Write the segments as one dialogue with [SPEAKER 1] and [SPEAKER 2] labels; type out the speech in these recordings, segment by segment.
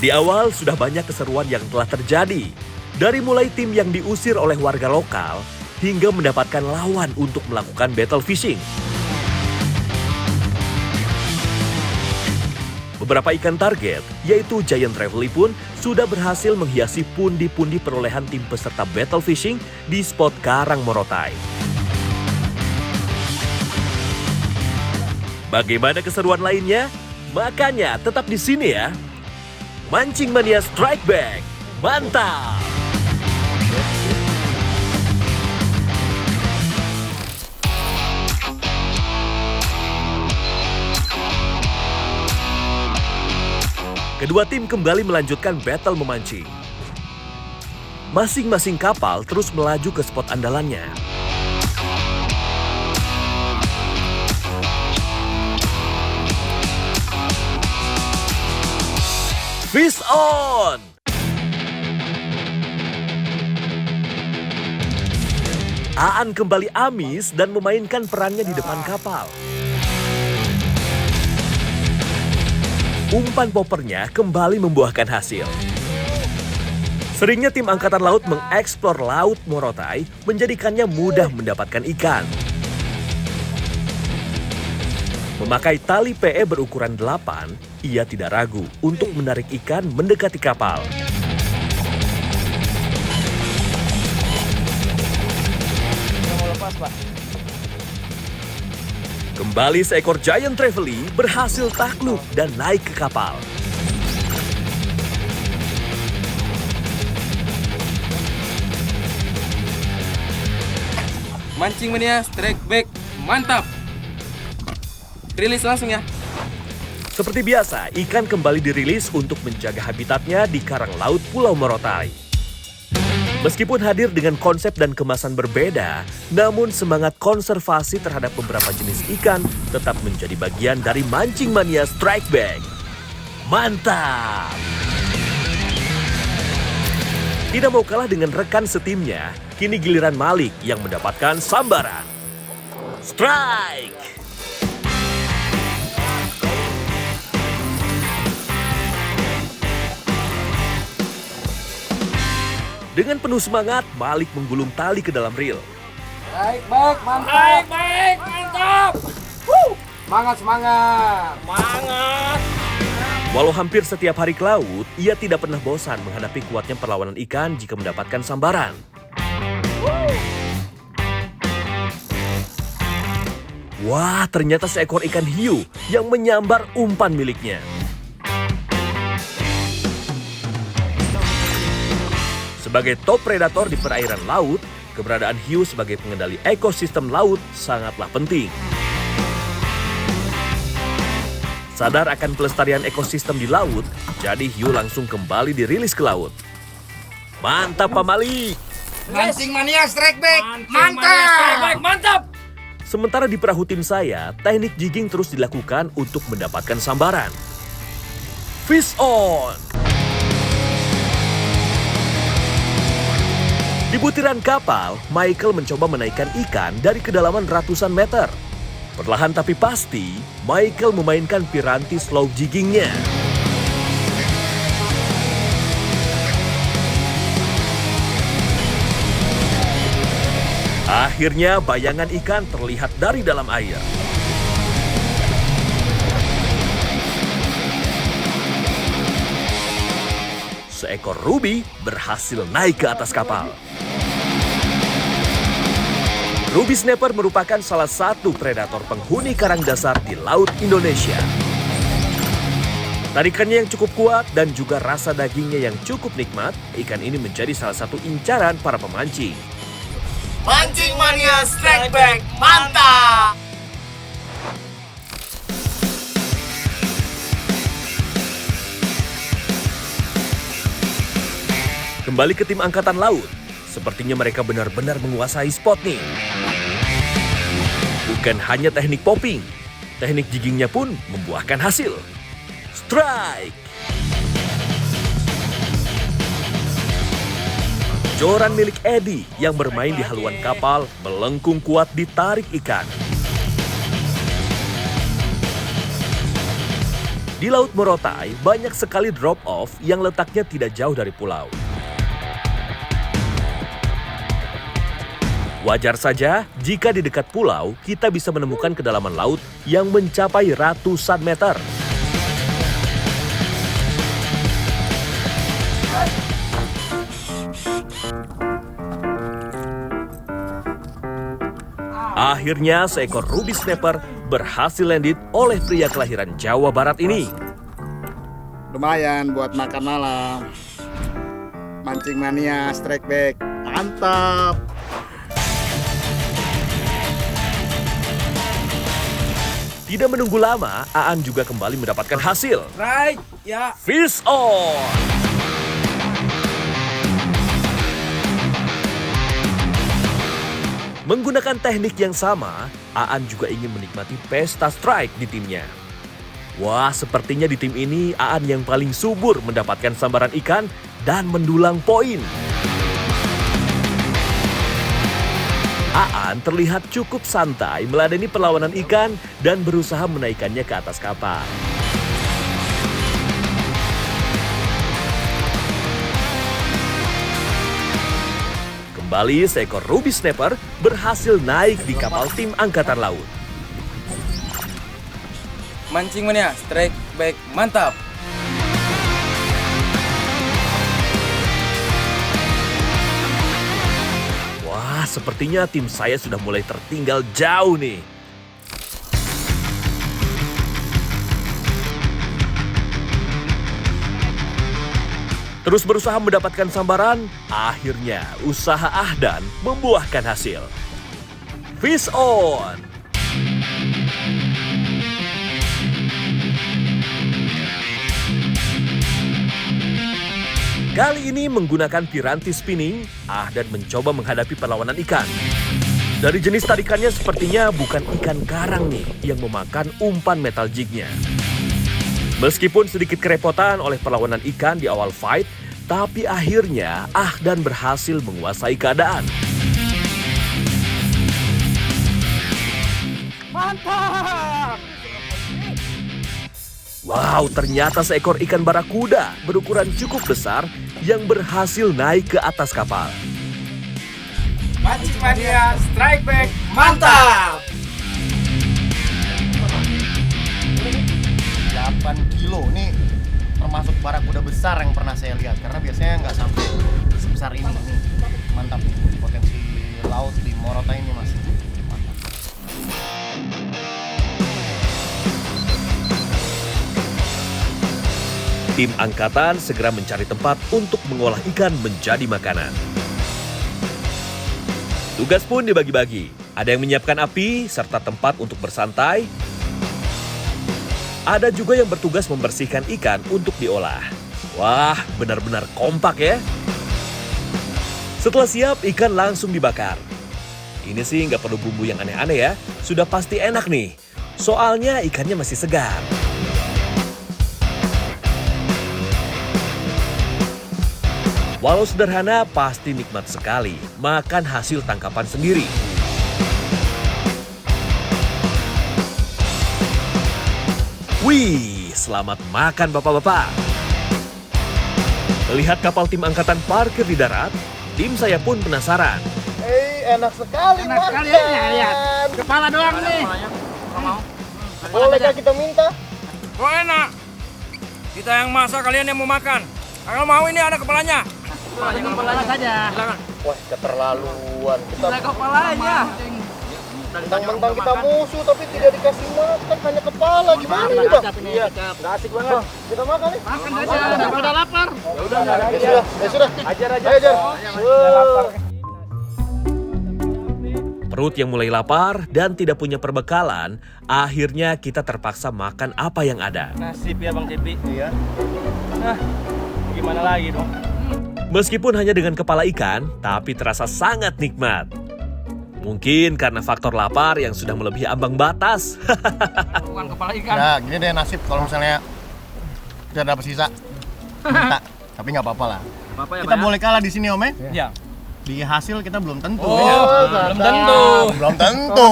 [SPEAKER 1] Di awal sudah banyak keseruan yang telah terjadi. Dari mulai tim yang diusir oleh warga lokal, hingga mendapatkan lawan untuk melakukan battle fishing. Beberapa ikan target, yaitu Giant Trevally pun sudah berhasil menghiasi pundi-pundi perolehan tim peserta battle fishing di spot Karang Morotai. Bagaimana keseruan lainnya? Makanya tetap di sini ya. Mancing Mania Strike Back, mantap! Kedua tim kembali melanjutkan battle memancing. Masing-masing kapal terus melaju ke spot andalannya. Fish on! Aan kembali amis dan memainkan perannya di depan kapal. Umpan poppernya kembali membuahkan hasil. Seringnya tim Angkatan Laut mengeksplor Laut Morotai menjadikannya mudah mendapatkan ikan. Memakai tali PE berukuran 8, ia tidak ragu untuk menarik ikan mendekati kapal. Kembali seekor Giant Trevally berhasil takluk dan naik ke kapal.
[SPEAKER 2] Mancing Mania Strike Back, mantap! Rilis langsung ya.
[SPEAKER 1] Seperti biasa, ikan kembali dirilis untuk menjaga habitatnya di karang laut Pulau Morotai. Meskipun hadir dengan konsep dan kemasan berbeda, namun semangat konservasi terhadap beberapa jenis ikan tetap menjadi bagian dari Mancing Mania Strike Back. Mantap! Tidak mau kalah dengan rekan setimnya, kini giliran Malik yang mendapatkan sambaran. Strike! Dengan penuh semangat, Malik menggulung tali ke dalam reel.
[SPEAKER 2] Baik, mantap! Baik, mantap! Semangat! Semangat!
[SPEAKER 1] Walau hampir setiap hari ke laut, ia tidak pernah bosan menghadapi kuatnya perlawanan ikan jika mendapatkan sambaran. Wah, ternyata seekor ikan hiu yang menyambar umpan miliknya. Sebagai top predator di perairan laut, keberadaan hiu sebagai pengendali ekosistem laut sangatlah penting. Sadar akan pelestarian ekosistem di laut, jadi hiu langsung kembali dirilis ke laut. Mantap Pak Malik!
[SPEAKER 3] Mancing Mania Strike Back,
[SPEAKER 2] Mantap!
[SPEAKER 1] Sementara di perahu tim saya, teknik jigging terus dilakukan untuk mendapatkan sambaran. Fish on! Di butiran kapal, Michael mencoba menaikkan ikan dari kedalaman ratusan meter. Perlahan tapi pasti, Michael memainkan piranti slow jiggingnya. Akhirnya bayangan ikan terlihat dari dalam air. Seekor ruby berhasil naik ke atas kapal. Ruby snapper merupakan salah satu predator penghuni karang dasar di Laut Indonesia. Tarikannya yang cukup kuat dan juga rasa dagingnya yang cukup nikmat, ikan ini menjadi salah satu incaran para pemancing.
[SPEAKER 3] Mancing Mania Strike Back, mantap!
[SPEAKER 1] Kembali ke tim Angkatan Laut, sepertinya mereka benar-benar menguasai spot nih. Bukan hanya teknik popping, teknik jiggingnya pun membuahkan hasil. Strike! Joran milik Eddie yang bermain di haluan kapal melengkung kuat ditarik ikan. Di Laut Morotai, banyak sekali drop-off yang letaknya tidak jauh dari pulau. Wajar saja jika di dekat pulau kita bisa menemukan kedalaman laut yang mencapai ratusan meter. Akhirnya seekor ruby snapper berhasil landed oleh pria kelahiran Jawa Barat ini.
[SPEAKER 4] Lumayan buat makan malam. Mancing mania strike back. Mantap.
[SPEAKER 1] Tidak menunggu lama, Aan juga kembali mendapatkan hasil.
[SPEAKER 2] Right, ya.
[SPEAKER 1] Fish on! Menggunakan teknik yang sama, Aan juga ingin menikmati pesta strike di timnya. Wah, sepertinya di tim ini Aan yang paling subur mendapatkan sambaran ikan dan mendulang poin. Aan terlihat cukup santai meladeni perlawanan ikan dan berusaha menaikkannya ke atas kapal. Kembali seekor ruby snapper berhasil naik di kapal tim Angkatan Laut.
[SPEAKER 2] Mancing mania, strike back, mantap.
[SPEAKER 1] Wah, sepertinya tim saya sudah mulai tertinggal jauh nih. Terus berusaha mendapatkan sambaran, akhirnya usaha Ahdan membuahkan hasil. Fish on! Kali ini menggunakan piranti spinning, Ahdan mencoba menghadapi perlawanan ikan. Dari jenis tarikannya sepertinya bukan ikan karang nih yang memakan umpan metal jignya. Meskipun sedikit kerepotan oleh perlawanan ikan di awal fight, tapi akhirnya Ahdan berhasil menguasai keadaan.
[SPEAKER 3] Mantap.
[SPEAKER 1] Wow, ternyata seekor ikan barakuda berukuran cukup besar yang berhasil naik ke atas kapal.
[SPEAKER 3] Mancing mania strike back. Mantap.
[SPEAKER 4] 8 kilo ini termasuk barakuda besar yang pernah saya lihat karena biasanya nggak sampai sebesar ini. Mantap, potensi laut di Morotai ini masih mantap.
[SPEAKER 1] Tim angkatan segera mencari tempat untuk mengolah ikan menjadi makanan. Tugas pun dibagi-bagi. Ada yang menyiapkan api serta tempat untuk bersantai. Ada juga yang bertugas membersihkan ikan untuk diolah. Wah, benar-benar kompak ya. Setelah siap, ikan langsung dibakar. Ini sih nggak perlu bumbu yang aneh-aneh ya. Sudah pasti enak nih. Soalnya ikannya masih segar. Walau sederhana, pasti nikmat sekali makan hasil tangkapan sendiri. Wih, selamat makan bapak-bapak. Melihat kapal tim angkatan parkir di darat, tim saya pun penasaran.
[SPEAKER 4] Enak sekali.
[SPEAKER 3] Enak sekali ya, lihat. Kepala doang nih.
[SPEAKER 4] Bolehkah kita minta?
[SPEAKER 2] Kok enak? Kita yang masak, kalian yang mau makan. Kalau mau ini ada kepalanya.
[SPEAKER 3] Kepala saja.
[SPEAKER 2] Silakan.
[SPEAKER 4] Wah, keterlaluan. Kita
[SPEAKER 3] Kepalanya.
[SPEAKER 4] mentang-mentang kita musuh tapi tidak dikasih makan, hanya kepala. Gimana ini, Bang? Iya, nggak asik banget. Kita makan ya?
[SPEAKER 3] Makan aja, daripada lapar.
[SPEAKER 4] Ya sudah. Ajar aja. Ayo, Ajar.
[SPEAKER 1] Perut yang mulai lapar dan tidak punya perbekalan, akhirnya kita terpaksa makan apa yang ada.
[SPEAKER 5] Nasib ya Bang Cepi.
[SPEAKER 4] Iya.
[SPEAKER 5] Nah, gimana lagi dong?
[SPEAKER 1] Meskipun hanya dengan kepala ikan, tapi terasa sangat nikmat. Mungkin karena faktor lapar yang sudah melebihi ambang batas.
[SPEAKER 3] Bukan kepala ikan.
[SPEAKER 4] Ya, gini deh nasib kalau misalnya kita dapat sisa. Minta. Tapi nggak apa-apa lah.
[SPEAKER 5] Apa ya,
[SPEAKER 4] Kita
[SPEAKER 5] Pak, ya?
[SPEAKER 4] boleh kalah di sini, Om ya?
[SPEAKER 5] Ya.
[SPEAKER 4] Di hasil kita belum tentu.
[SPEAKER 5] Oh,
[SPEAKER 4] ya.
[SPEAKER 5] belum tentu.
[SPEAKER 4] Belum tentu.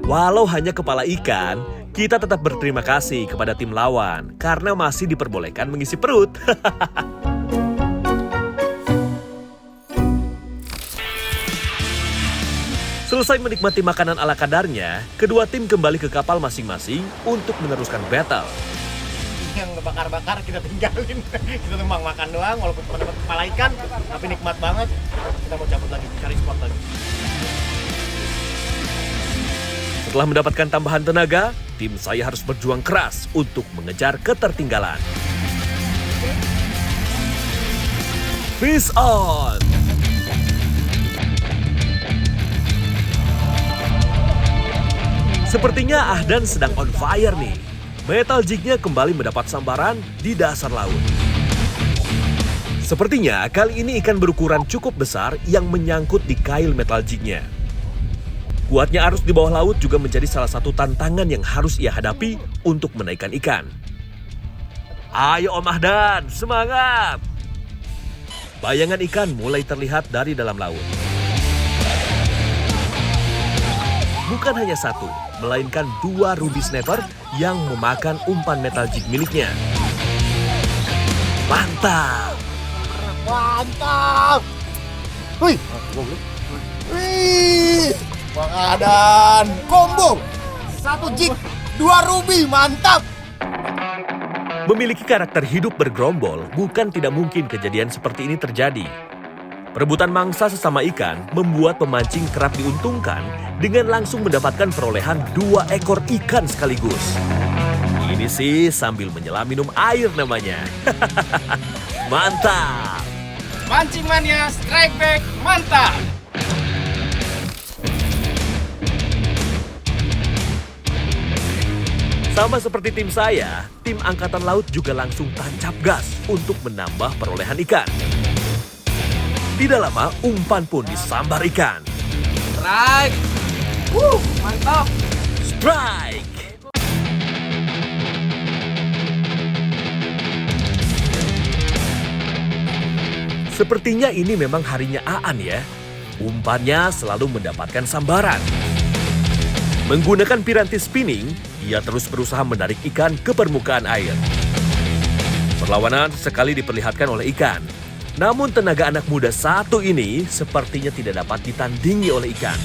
[SPEAKER 1] Walau hanya kepala ikan, kita tetap berterima kasih kepada tim lawan karena masih diperbolehkan mengisi perut. Selesai menikmati makanan ala kadarnya, kedua tim kembali ke kapal masing-masing untuk meneruskan battle.
[SPEAKER 4] Yang ngebakar-bakar kita tinggalin. Kita numpang makan doang walaupun cuma dapat kepala ikan, tapi nikmat banget. Kita mau cabut lagi, cari spot lagi.
[SPEAKER 1] Setelah mendapatkan tambahan tenaga, tim saya harus berjuang keras untuk mengejar ketertinggalan. Fish on! Sepertinya Ahdan sedang on fire nih. Metal jig-nya kembali mendapat sambaran di dasar laut. Sepertinya kali ini ikan berukuran cukup besar yang menyangkut di kail metal jig-nya. Kuatnya arus di bawah laut juga menjadi salah satu tantangan yang harus ia hadapi untuk menaikkan ikan. Ayo Om Ahdan, semangat! Bayangan ikan mulai terlihat dari dalam laut. Bukan hanya satu, melainkan dua ruby snapper yang memakan umpan metal jig miliknya. Mantap!
[SPEAKER 4] Mantap! Wih! Wih! Bang Ahdan! Combo! 1 jig, 2 ruby, mantap!
[SPEAKER 1] Memiliki karakter hidup bergerombol, bukan tidak mungkin kejadian seperti ini terjadi. Perebutan mangsa sesama ikan membuat pemancing kerap diuntungkan dengan langsung mendapatkan perolehan 2 ekor ikan sekaligus. Ini sih sambil menyelam minum air namanya. Mantap!
[SPEAKER 3] Mancing mania strike back mantap.
[SPEAKER 1] Sama seperti tim saya, tim Angkatan Laut juga langsung tancap gas untuk menambah perolehan ikan. Tidak lama, umpan pun disambar ikan.
[SPEAKER 3] Strike. Mantap.
[SPEAKER 1] Strike! Sepertinya ini memang harinya Aan ya. Umpannya selalu mendapatkan sambaran. Menggunakan piranti spinning, ia terus berusaha menarik ikan ke permukaan air. Perlawanan sekali diperlihatkan oleh ikan. Namun tenaga anak muda satu ini sepertinya tidak dapat ditandingi oleh ikan.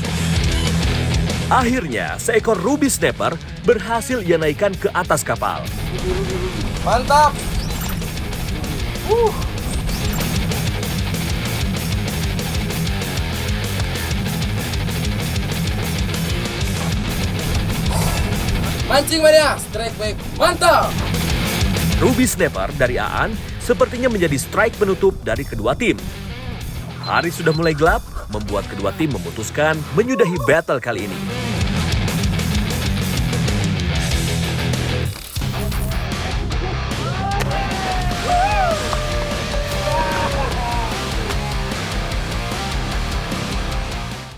[SPEAKER 1] Akhirnya, seekor ruby snapper berhasil ia naikkan ke atas kapal.
[SPEAKER 3] Mantap. Mancing mania strike back mantap.
[SPEAKER 1] Ruby snapper dari Aan sepertinya menjadi strike penutup dari kedua tim. Hari sudah mulai gelap, membuat kedua tim memutuskan menyudahi battle kali ini.